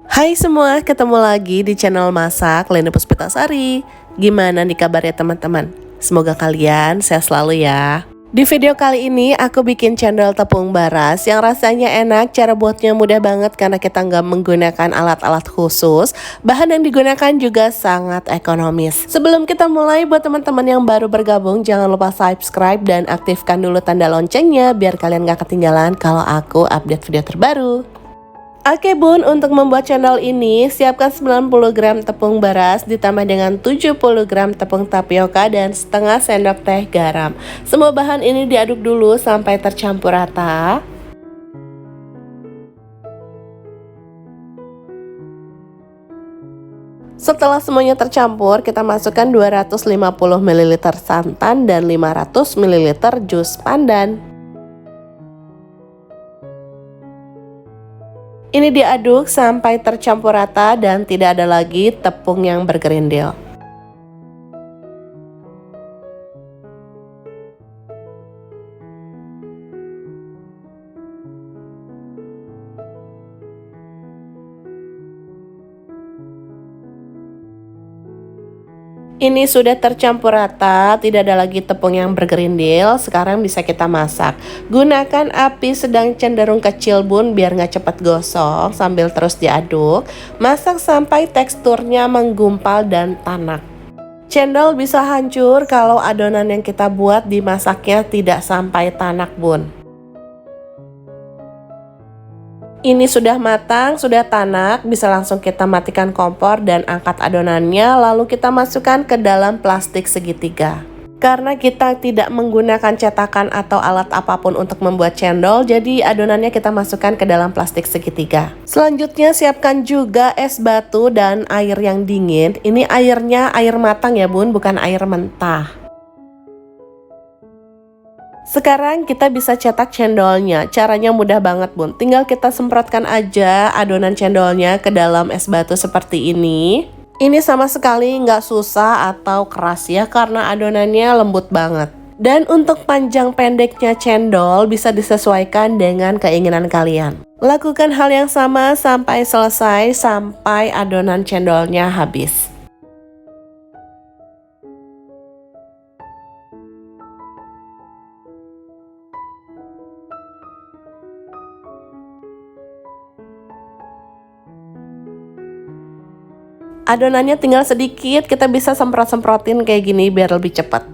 Hai semua, ketemu lagi di channel Masak Leni Puspitasari. Gimana nih kabarnya teman-teman? Semoga kalian sehat selalu ya. Di video kali ini aku bikin cendol tepung baras yang rasanya enak, cara buatnya mudah banget karena kita nggak menggunakan alat-alat khusus. Bahan yang digunakan juga sangat ekonomis. Sebelum kita mulai, buat teman-teman yang baru bergabung, jangan lupa subscribe dan aktifkan dulu tanda loncengnya biar kalian nggak ketinggalan kalau aku update video terbaru. Oke bun, untuk membuat cendol ini, siapkan 90 gram tepung beras ditambah dengan 70 gram tepung tapioka dan setengah sendok teh garam. Semua bahan ini diaduk dulu sampai tercampur rata. Setelah semuanya tercampur, kita masukkan 250 ml santan dan 500 ml jus pandan. Ini diaduk sampai tercampur rata dan tidak ada lagi tepung yang bergerindil. Ini sudah tercampur rata, tidak ada lagi tepung yang bergerindil. Sekarang bisa kita masak. Gunakan api sedang cenderung kecil bun, biar nggak cepat gosong sambil terus diaduk. Masak sampai teksturnya menggumpal dan tanak. Cendol bisa hancur kalau adonan yang kita buat dimasaknya tidak sampai tanak bun. Ini sudah matang, sudah tanak, bisa langsung kita matikan kompor dan angkat adonannya, lalu kita masukkan ke dalam plastik segitiga. Karena kita tidak menggunakan cetakan atau alat apapun untuk membuat cendol, jadi adonannya kita masukkan ke dalam plastik segitiga. Selanjutnya siapkan juga es batu dan air yang dingin. Ini airnya air matang ya bun, bukan air mentah. Sekarang kita bisa cetak cendolnya. Caranya mudah banget bun, tinggal kita semprotkan aja adonan cendolnya ke dalam es batu seperti ini. Ini sama sekali nggak susah atau keras ya, karena adonannya lembut banget. Dan untuk panjang pendeknya cendol bisa disesuaikan dengan keinginan kalian. Lakukan hal yang sama sampai selesai, sampai adonan cendolnya habis. Adonannya tinggal sedikit, kita bisa semprot-semprotin kayak gini biar lebih cepat.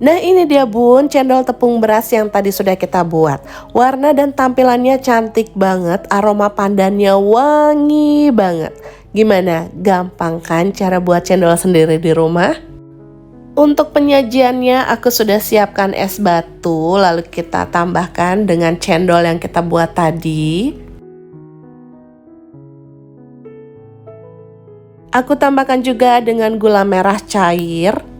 Nah ini dia bun, cendol tepung beras yang tadi sudah kita buat. Warna dan tampilannya cantik banget, aroma pandannya wangi banget. Gimana? Gampang kan cara buat cendol sendiri di rumah? Untuk penyajiannya aku sudah siapkan es batu, lalu kita tambahkan dengan cendol yang kita buat tadi. Aku tambahkan juga dengan gula merah cair.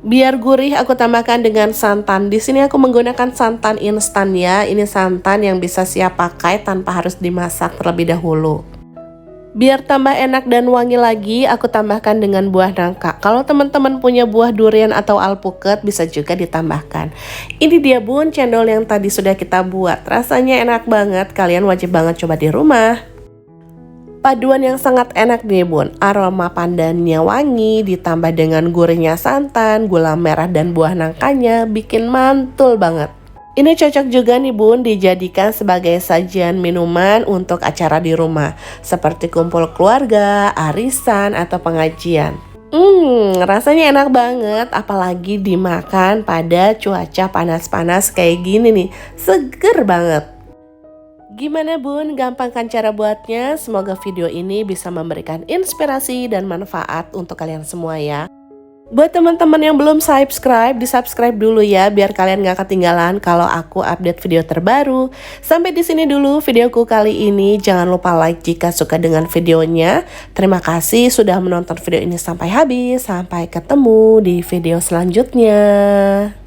Biar gurih aku tambahkan dengan santan. Di sini aku menggunakan santan instan ya. Ini santan yang bisa siap pakai tanpa harus dimasak terlebih dahulu. Biar tambah enak dan wangi lagi, aku tambahkan dengan buah nangka. Kalau teman-teman punya buah durian atau alpukat bisa juga ditambahkan. Ini dia bun, cendol yang tadi sudah kita buat. Rasanya enak banget, kalian wajib banget coba di rumah. Paduan yang sangat enak nih bun, aroma pandannya wangi ditambah dengan gurihnya santan, gula merah dan buah nangkanya bikin mantul banget. Ini cocok juga nih bun dijadikan sebagai sajian minuman untuk acara di rumah, seperti kumpul keluarga, arisan, atau pengajian. Rasanya enak banget, apalagi dimakan pada cuaca panas-panas kayak gini nih, seger banget. Gimana bun, gampang kan cara buatnya? Semoga video ini bisa memberikan inspirasi dan manfaat untuk kalian semua ya. Buat teman-teman yang belum subscribe, di-subscribe dulu ya biar kalian gak ketinggalan kalau aku update video terbaru. Sampai di sini dulu videoku kali ini. Jangan lupa like jika suka dengan videonya. Terima kasih sudah menonton video ini sampai habis. Sampai ketemu di video selanjutnya.